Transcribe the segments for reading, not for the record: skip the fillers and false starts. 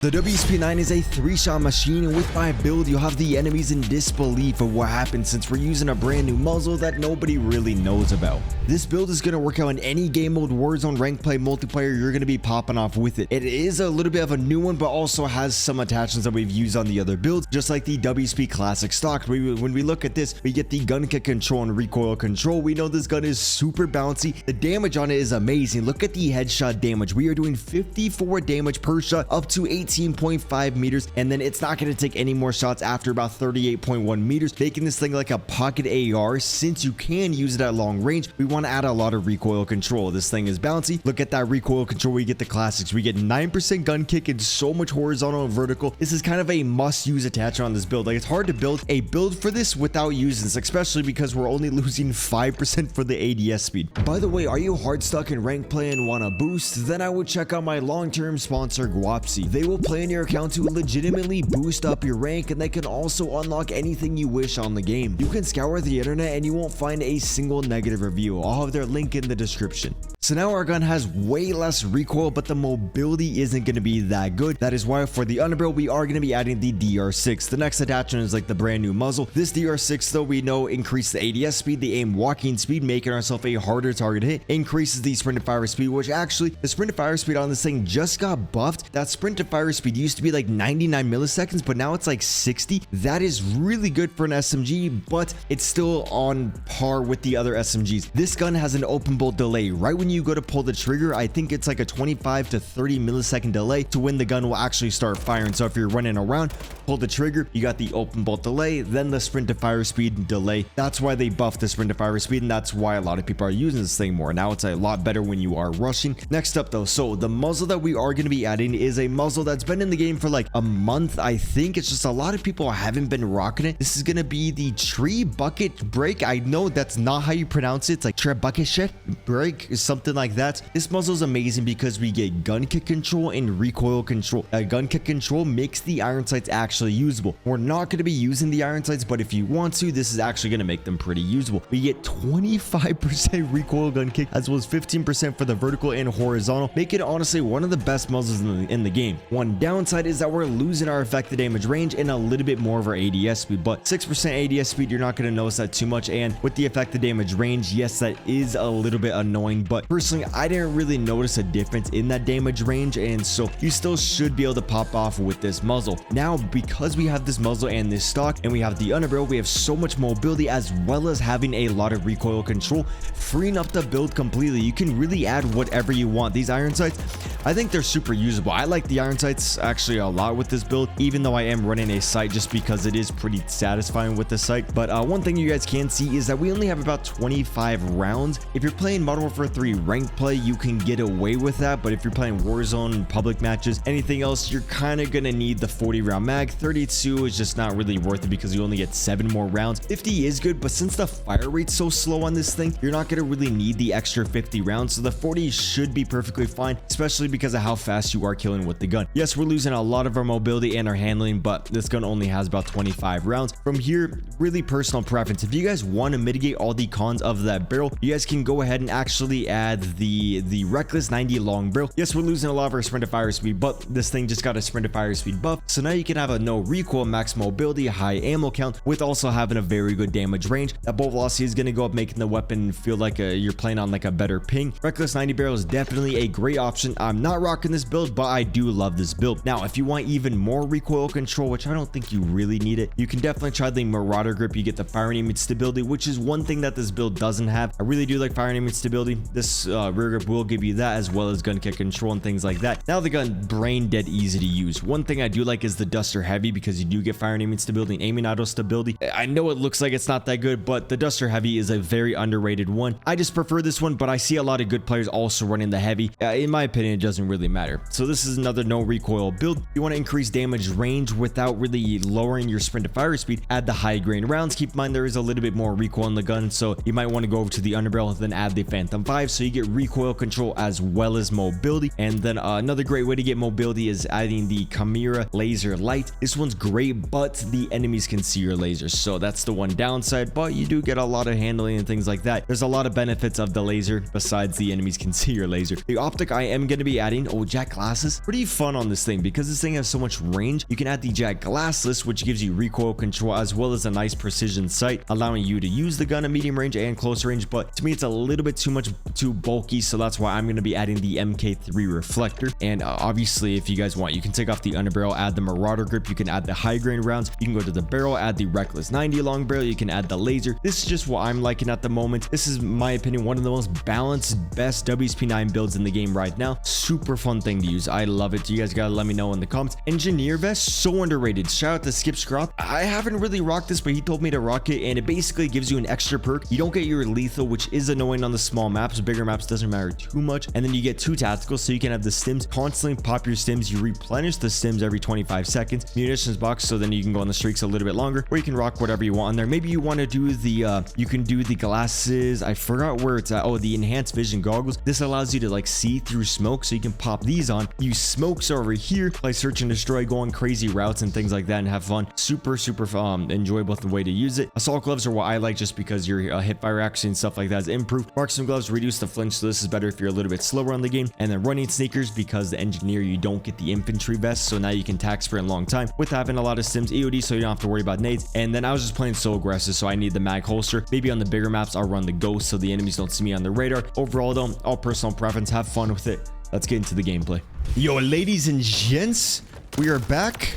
The WSP9 is a 3-shot machine, and with my build, you'll have the enemies in disbelief of what happened since we're using a brand new muzzle that nobody really knows about. This build is going to work out in any game mode, Warzone, rank play, multiplayer, you're going to be popping off with it. It is a little bit of a new one, but also has some attachments that we've used on the other builds, just like the WSP Classic stock. When we look at this, we get the gun kick control and recoil control. We know this gun is super bouncy. The damage on it is amazing. Look at the headshot damage. We are doing 54 damage per shot, up to 18.5 meters, and then it's not going to take any more shots after about 38.1 meters, making this thing like a pocket AR. Since you can use it at long range, we want to add a lot of recoil control. This thing is bouncy. Look at that recoil control. We get the classics. We get 9% gun kick and so much horizontal and vertical. This is kind of a must-use attachment on this build. Like, it's hard to build a build for this without using this, especially because we're only losing 5% for the ADS speed. By the way, are you hard stuck in rank play and want a boost? Then I would check out my long-term sponsor, WSP. They will play in your account to legitimately boost up your rank, and they can also unlock anything you wish on the game. You can scour the internet and you won't find a single negative review. I'll have their link in the description. So now our gun has way less recoil, but the mobility isn't going to be that good. That is why for the underbuild, we are going to be adding the DR6. The next attachment is like the brand new muzzle. This DR6, though, we know increases the ADS speed, the aim walking speed, making ourselves a harder target hit, increases the sprint to fire speed, which actually the sprint to fire speed on this thing just got buffed. That sprint to fire speed used to be like 99 milliseconds, but now it's like 60. That is really good for an SMG, but it's still on par with the other SMGs. This gun has an open bolt delay. Right when you go to pull the trigger, I think it's like a 25 to 30 millisecond delay to when the gun will actually start firing. So if you're running around, pull the trigger, you got the open bolt delay, then the sprint to fire speed delay. That's why they buffed the sprint to fire speed, and that's why a lot of people are using this thing more. Now it's a lot better when you are rushing. Next up though, so the muzzle that we are going to be adding is a muzzle that's been in the game for like a month, I think. It's just a lot of people haven't been rocking it. This is going to be the tree bucket break. I know that's not how you pronounce it. It's like tree bucket shit break or something like that. This muzzle is amazing because we get gun kick control and recoil control. Gun kick control makes the iron sights actually usable. We're not going to be using the iron sights, but if you want to, this is actually going to make them pretty usable. We get 25% recoil gun kick, as well as 15% for the vertical and horizontal, make it honestly one of the best muzzles in the game. One downside is that we're losing our effective damage range and a little bit more of our ADS speed, but 6% ADS speed, you're not going to notice that too much. And with the effective damage range, yes, that is a little bit annoying, but personally, I didn't really notice a difference in that damage range, and so you still should be able to pop off with this muzzle. Now, because we have this muzzle and this stock, and we have the underbarrel, we have so much mobility as well as having a lot of recoil control, freeing up the build completely. You can really add whatever you want. These iron sights, I think they're super usable. I like the iron sights actually a lot with this build, even though I am running a sight just because it is pretty satisfying with the sight. But one thing you guys can see is that we only have about 25 rounds. If you're playing Modern Warfare 3 ranked play, you can get away with that, but if you're playing Warzone, public matches, anything else, you're kind of gonna need the 40 round mag. 32 is just not really worth it because you only get 7 more rounds. 50 is good, but since the fire rate's so slow on this thing, you're not gonna really need the extra 50 rounds, so the 40 should be perfectly fine, especially because of how fast you are killing with the gun. Yes, we're losing a lot of our mobility and our handling, but this gun only has about 25 rounds. From here, really personal preference. If you guys want to mitigate all the cons of that barrel, you guys can go ahead and actually add the reckless 90 long barrel. Yes, we're losing a lot of our sprint to fire speed, but this thing just got a sprint to fire speed buff, so now you can have a no recoil, max mobility, high ammo count, with also having a very good damage range. That bolt velocity is going to go up, making the weapon feel like you're playing on like a better ping. Reckless 90 barrel is definitely a great option. I'm not rocking this build, but I do love this build. Now, if you want even more recoil control, which I don't think you really need it, you can definitely try the Marauder grip. You get the firing aim stability, which is one thing that this build doesn't have. I really do like firing aim stability. This rear grip will give you that, as well as gun kick control and things like that. Now the gun, brain dead easy to use. One thing I do like is the Duster Heavy, because you do get firing aim stability and aiming auto stability. I know it looks like it's not that good, but the Duster Heavy is a very underrated one. I just prefer this one, but I see a lot of good players also running the Heavy. In my opinion, it doesn't really matter. So this is another no recoil build. You want to increase damage range without really lowering your sprint to fire speed, add the high grain rounds. Keep in mind there is a little bit more recoil in the gun, so you might want to go over to the underbarrel, then add the Phantom 5, so you get recoil control as well as mobility. And then another great way to get mobility is adding the Chimera laser light. This one's great, but the enemies can see your lasers, so that's the one downside, but you do get a lot of handling and things like that. There's a lot of benefits of the laser besides the enemies can see your laser. The optic I am going to be adding, Jack glasses, pretty fun on this thing. Because this thing has so much range, you can add the Jack glassless, which gives you recoil control as well as a nice precision sight, allowing you to use the gun at medium range and close range. But to me, it's a little bit too bulky, so that's why I'm going to be adding the MK3 reflector. And obviously, if you guys want, you can take off the underbarrel, add the Marauder grip, you can add the high grain rounds, you can go to the barrel, add the Reckless 90 long barrel, you can add the laser. This is just what I'm liking at the moment. This is, my opinion, one of the most balanced, best WSP9 builds in the game right now. Super fun thing to use. I love it. You guys gotta let me know in the comments. Engineer vest, so underrated. Shout out to Skip Scroth. I haven't really rocked this, but he told me to rock it, and it basically gives you an extra perk. You don't get your lethal, which is annoying on the small maps. Bigger maps doesn't matter too much. And then you get 2 tactical, so you can have the stims constantly pop your stims. You replenish the stims every 25 seconds. Munitions box, so then you can go on the streaks a little bit longer, or you can rock whatever you want on there. Maybe you want to do the you can do the glasses. I forgot where it's at. Oh, the enhanced vision goggles. This allows you to like see through smoke, so you can pop these on. Use smokes over here, play search and destroy, go on crazy routes and things like that, and have fun. Super enjoyable the way to use it. Assault gloves are what I like, just because your hipfire accuracy and stuff like that is improved. Marksman gloves reduce the flinch, so this is better if you're a little bit slower on the game. And then running sneakers, because the engineer, you don't get the infantry vest, so now you can tax for a long time with having a lot of stims. EOD, so you don't have to worry about nades. And then I was just playing so aggressive, so I need the mag holster. Maybe on the bigger maps I'll run the ghost, so the enemies don't see me on the radar. Overall though, all personal preference. Have fun with it. Let's get into the gameplay. Yo, ladies and gents, we are back.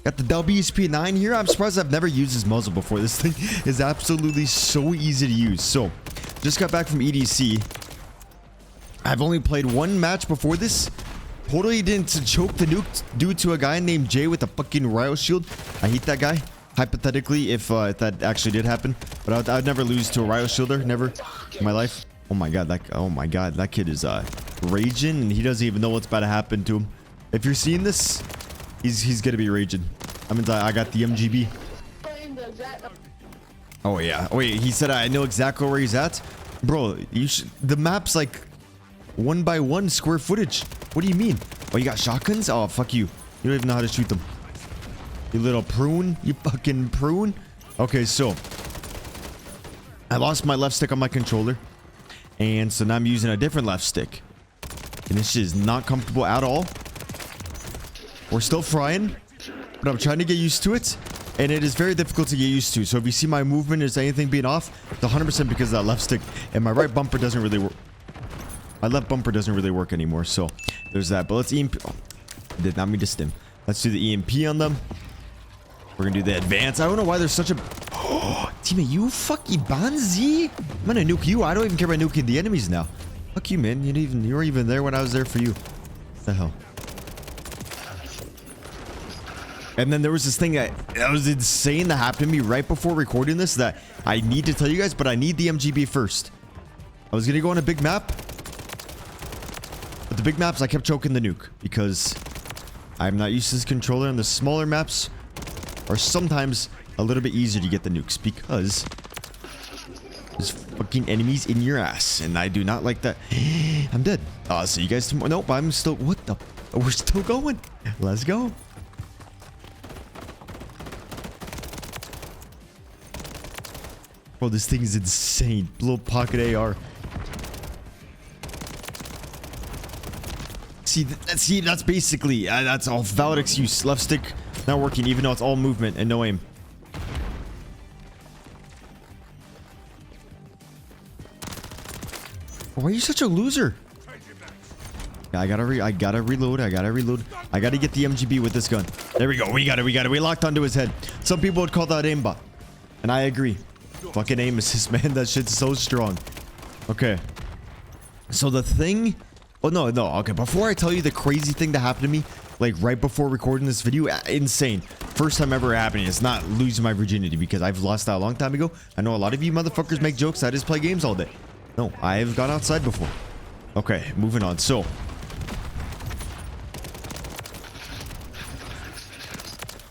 Got the WSP9 here. I'm surprised I've never used this muzzle before. This thing is absolutely so easy to use. So, just got back from EDC. I've only played 1 match before this. Totally didn't choke the nuke due to a guy named Jay with a fucking riot shield. I hate that guy. Hypothetically, if that actually did happen, but I'd never lose to a riot shielder, never in my life. Oh my god, that kid is raging, and he doesn't even know what's about to happen to him. If you're seeing this, he's gonna be raging. I got the MGB. Oh yeah. Oh wait, he said I know exactly where he's at, bro. The map's like 1 by 1 square footage. What do you mean? Oh, you got shotguns? Oh, fuck you. You don't even know how to shoot them. You little prune. You fucking prune. Okay, so I lost my left stick on my controller, and so now I'm using a different left stick, and this shit is not comfortable at all. We're still frying, but I'm trying to get used to it, and it is very difficult to get used to. So if you see my movement is anything being off, it's 100% because of that left stick, and my right bumper doesn't really work. My left bumper doesn't really work anymore, so there's that. But let's EMP. Oh, did not mean to stim. Let's do the EMP on them. We're gonna do the advance. I don't know why there's such a... Oh, teammate, you fucking banzi. I'm gonna nuke you. I don't even care about nuking the enemies now. Fuck you, man. You weren't even there when I was there for you. What the hell? And then there was this thing that was insane that happened to me right before recording this that I need to tell you guys, but I need the MGB first. I was gonna go on a big map, but the big maps I kept choking the nuke because I'm not used to this controller, and the smaller maps are sometimes a little bit easier to get the nukes because there's fucking enemies in your ass, and I do not like that. I'm dead. I'll see you guys tomorrow. Nope, I'm still... What the... We're still going. Let's go. Bro, this thing is insane. Little pocket AR. See, that's basically... that's all valid excuse. Left stick not working, even though it's all movement and no aim. Why are you such a loser? I gotta reload. I gotta get the MGB with this gun. There we go. We got it. We locked onto his head. Some people would call that aimbot, and I agree. Fucking aim assist, man. That shit's so strong. Okay. So the thing... Oh, no. Okay, before I tell you the crazy thing that happened to me, like right before recording this video, insane. First time ever happening. It's not losing my virginity because I've lost that a long time ago. I know a lot of you motherfuckers make jokes. I just play games all day. No, I have gone outside before. Okay, moving on. So...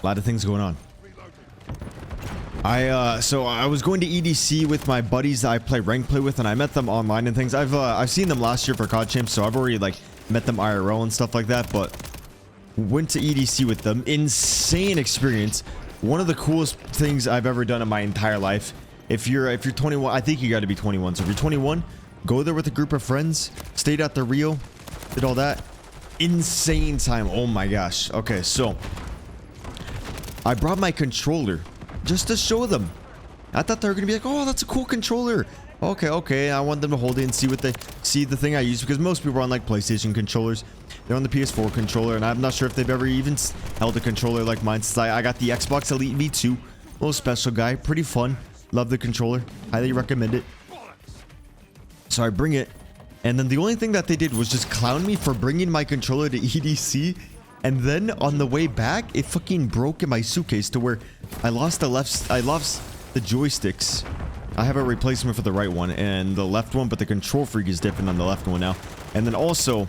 a lot of things going on. So I was going to EDC with my buddies that I play rank play with, and I met them online and things. I've seen them last year for COD Champs, so I've already like met them IRL and stuff like that, but went to EDC with them. Insane experience. One of the coolest things I've ever done in my entire life. If you're 21, I think you got to be 21. So if you're 21, go there with a group of friends, stayed at the Rio, did all that. insane time. Oh my gosh. Okay, so I brought my controller just to show them. I thought they were gonna be like, oh, that's a cool controller. Okay, I want them to hold it and see what they see the thing I use, because most people are on like PlayStation controllers. They're on the PS4 controller, and I'm not sure if they've ever even held a controller like mine, since I got the Xbox Elite V2. Little special guy, pretty fun. Love the controller, highly recommend it. So I bring it, and then the only thing that they did was just clown me for bringing my controller to EDC. And then on the way back, it fucking broke in my suitcase to where I lost the joysticks. I have a replacement for the right one and the left one, but the control freak is different on the left one now. And then also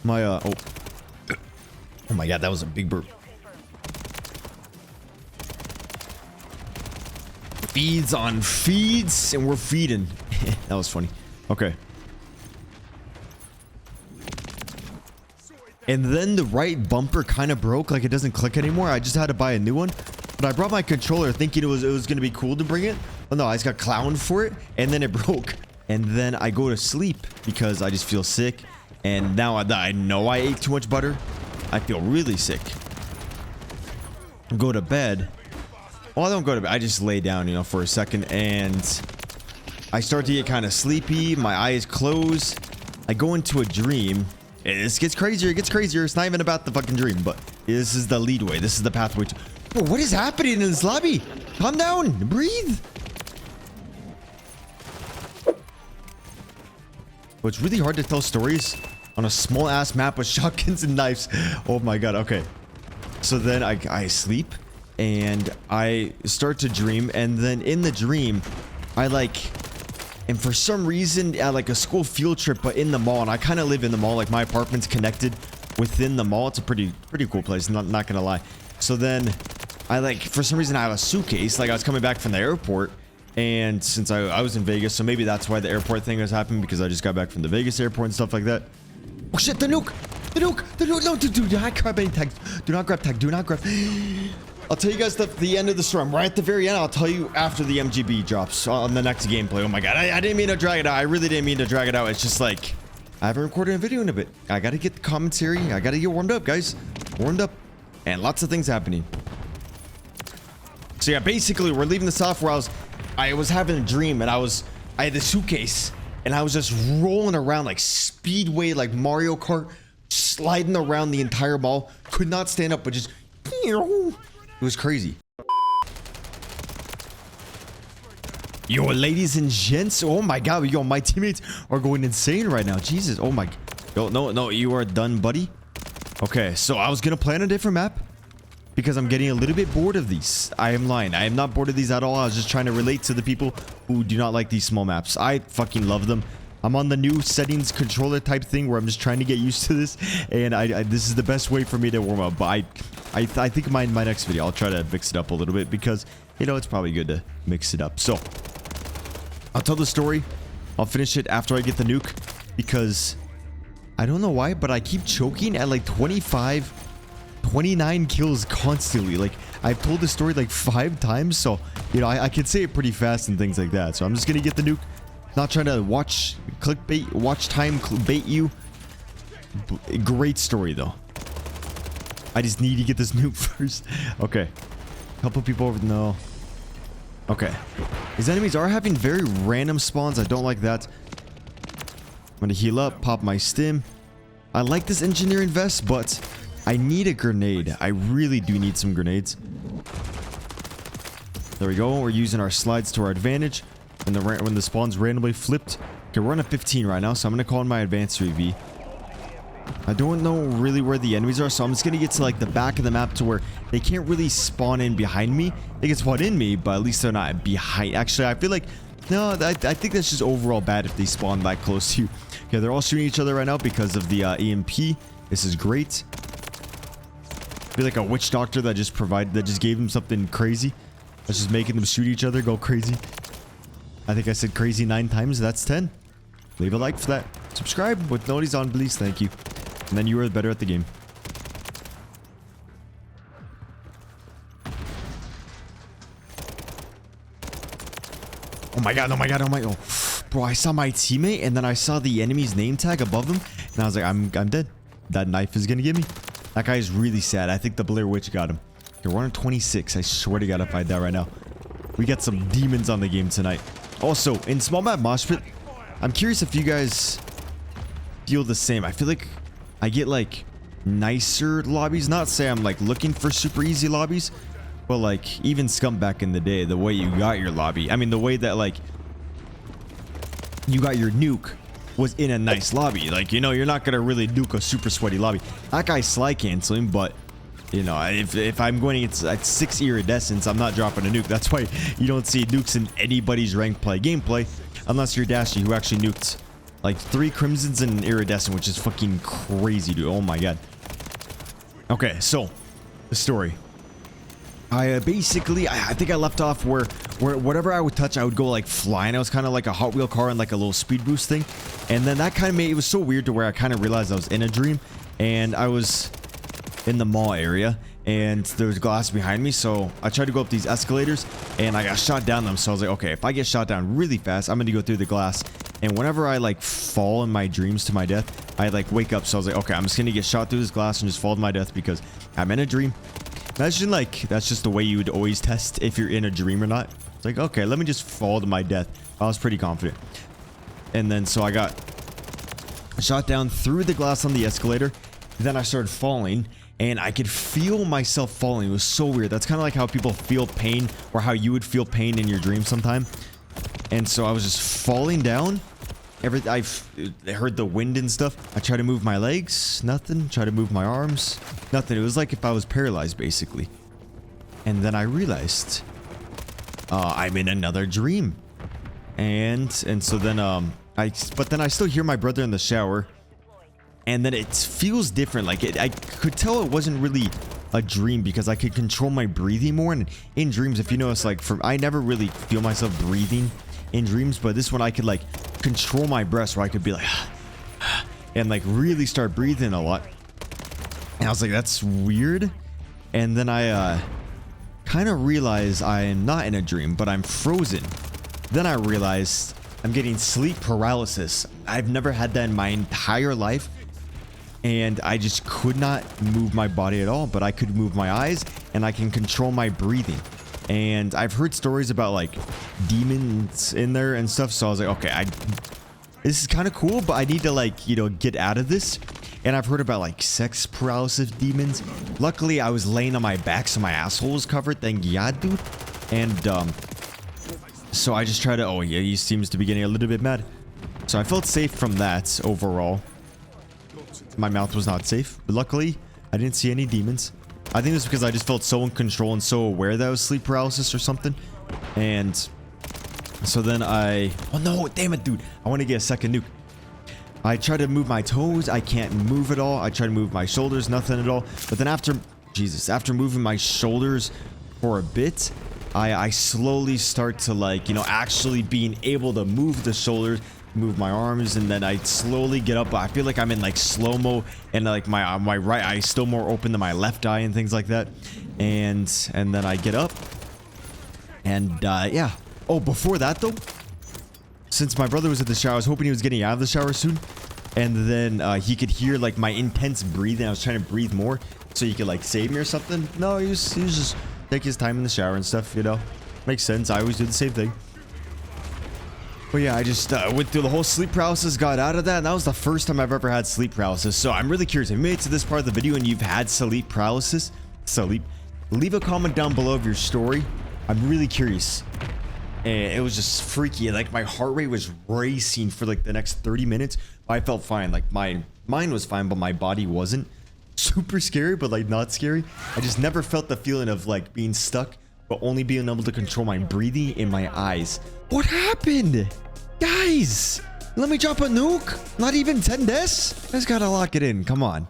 my oh my god, that was a big burp. Feeds on feeds, and we're feeding. That was funny. Okay. And then the right bumper kind of broke, like it doesn't click anymore. I just had to buy a new one. But I brought my controller thinking it was going to be cool to bring it. Oh no, I just got clowned for it, and then it broke. And then I go to sleep because I just feel sick. And now I know I ate too much butter. I feel really sick. Go to bed. Well, I don't go to bed. I just lay down, you know, for a second, and I start to get kind of sleepy. My eyes close. I go into a dream. This gets crazier. It gets crazier. It's not even about the fucking dream, but this is the leadway. This is the pathway to... Bro, what is happening in this lobby? Calm down. Breathe. Well, it's really hard to tell stories on a small ass map with shotguns and knives. Oh my god. Okay. So then I sleep and I start to dream, and then in the dream I and for some reason at like a school field trip, but in the mall, and I kind of live in the mall, like my apartment's connected within the mall. It's a pretty cool place, not gonna lie. So then I for some reason I have a suitcase, like I was coming back from the airport, and since I was in Vegas, so maybe that's why the airport thing has happened, because I just got back from the Vegas airport and stuff like that. Oh shit, the nuke, no, dude, do not grab any tags, do not grab tag, do not grab. I'll tell you guys the end of the story. I'm right at the very end. I'll tell you after the MGB drops on the next gameplay. Oh my god, I didn't mean to drag it out. I really didn't mean to drag it out. It's just like, I haven't recorded a video in a bit. I gotta get the commentary. I gotta get warmed up, guys. Warmed up. And lots of things happening. So yeah, basically, we're leaving the software. I was having a dream, and I had the suitcase, and I was just rolling around like Speedway, like Mario Kart, sliding around the entire mall. Could not stand up, but just... It was crazy. Yo, ladies and gents. Oh my god. Yo, my teammates are going insane right now. Jesus. Oh my. Yo, no, you are done, buddy. Okay, so I was gonna plan a different map because I'm getting a little bit bored of these. I am lying. I am not bored of these at all. I was just trying to relate to the people who do not like these small maps. I fucking love them. I'm on the new settings controller type thing where I'm just trying to get used to this, and this is the best way for me to warm up. But I think in my next video I'll try to mix it up a little bit, because you know it's probably good to mix it up. So I'll tell the story. I'll finish it after I get the nuke, because I don't know why, but I keep choking at like 25, 29 kills constantly. Like, I've told the story like 5 times, so you know I can say it pretty fast and things like that. So I'm just gonna get the nuke. Not trying to watch time bait you. Great story though. I just need to get this nuke first. Okay. Couple people over. No. Okay. These enemies are having very random spawns. I don't like that. I'm gonna heal up, pop my stim. I like this engineering vest, but I need a grenade. I really do need some grenades. There we go. We're using our slides to our advantage. When the spawn's randomly flipped. Okay, we're on a 15 right now, so I'm gonna call in my advanced UAV. I don't know really where the enemies are, so I'm just gonna get to like the back of the map to where they can't really spawn in behind me. They can spawn in me, but at least they're not behind. Actually, I feel like, no, I think that's just overall bad if they spawn that close to you. Okay, they're all shooting each other right now because of the EMP. This is great. I feel like a witch doctor that just gave them something crazy. That's just making them shoot each other, go crazy. I think I said crazy 9 times. That's 10. Leave a like for that. Subscribe with notice on, please. Thank you. And then you are better at the game. Oh my god, oh my god, oh my god. Oh. Bro, I saw my teammate, and then I saw the enemy's name tag above him, and I was like, I'm dead. that knife is gonna get me. That guy is really sad. I think the Blair Witch got him. Okay, we're on 26. I swear to God, if I die right now. We got some demons on the game tonight. Also, in small map mosh pit, I'm curious if you guys feel the same. I feel like I get like nicer lobbies. Not say I'm like looking for super easy lobbies, but like even Scum back in the day, the way you got your lobby. I mean, the way that like you got your nuke was in a nice lobby. Like, you know, you're not gonna really nuke a super sweaty lobby. That guy's slide canceling, but you know, if I'm going against at 6 iridescence, I'm not dropping a nuke. That's why you don't see nukes in anybody's ranked play gameplay, unless you're Dashy, who actually nuked like 3 crimsons and an iridescent, which is fucking crazy, dude. Oh my god. Okay, so the story. I basically, I think I left off where whatever I would touch, I would go like flying. I was kind of like a Hot Wheel car and like a little speed boost thing, and then that kind of made it was so weird to where I kind of realized I was in a dream, and I was in the mall area and there was glass behind me, so I tried to go up these escalators and I got shot down them. So I was like, okay, if I get shot down really fast, I'm gonna go through the glass, and whenever I like fall in my dreams to my death, I like wake up. So I was like, okay, I'm just gonna get shot through this glass and just fall to my death because I'm in a dream. Imagine like that's just the way you would always test if you're in a dream or not. It's like, okay, let me just fall to my death. I was pretty confident, and then so I got shot down through the glass on the escalator. Then I started falling and I could feel myself falling. It was so weird. That's kind of like how people feel pain, or how you would feel pain in your dream sometime. And so I was just falling down. I heard the wind and stuff. I tried to move my legs, nothing. Tried to move my arms, nothing. It was like if I was paralyzed basically. And then I realized I'm in another dream. And so then but then I still hear my brother in the shower. And then it feels different. Like I could tell it wasn't really a dream because I could control my breathing more. And in dreams, if you notice, like I never really feel myself breathing in dreams, but this one I could like control my breath, where I could be like and like really start breathing a lot. And I was like, that's weird. And then I kind of realized I am not in a dream, but I'm frozen. Then I realized I'm getting sleep paralysis. I've never had that in my entire life. And I just could not move my body at all, but I could move my eyes and I can control my breathing. And I've heard stories about like demons in there and stuff. So I was like, okay, this is kind of cool, but I need to like, you know, get out of this. And I've heard about like sex paralysis demons. Luckily, I was laying on my back, so my asshole was covered. Thank God, dude. And so I just tried to, oh yeah, he seems to be getting a little bit mad. So I felt safe from that overall. My mouth was not safe, but luckily I didn't see any demons. I think it was because I just felt so in control and so aware that I was sleep paralysis or something. And so then oh no, damn it, dude. I want to get a second nuke. I try to move my toes. I can't move at all. I try to move my shoulders, nothing at all. But then after moving my shoulders for a bit, I slowly start to like, you know, actually being able to move the shoulders, move my arms, and then I slowly get up. I feel like I'm in like slow-mo, and like my right eye is still more open than my left eye and things like that. And then I get up, and yeah. Oh, before that though, since my brother was at the shower, I was hoping he was getting out of the shower soon, and then he could hear like my intense breathing. I was trying to breathe more so he could like save me or something. No, he was just taking his time in the shower and stuff, you know. Makes sense. I always do the same thing. But yeah, I just went through the whole sleep paralysis, got out of that, and that was the first time I've ever had sleep paralysis. So I'm really curious. If you made it to this part of the video and you've had sleep paralysis, leave a comment down below of your story. I'm really curious. And it was just freaky. Like my heart rate was racing for like the next 30 minutes. But I felt fine. Like my mind was fine, but my body wasn't. Super scary, but like not scary. I just never felt the feeling of like being stuck, but only being able to control my breathing in my eyes. What happened? Guys, let me drop a nuke. Not even 10 deaths. I just gotta lock it in. Come on.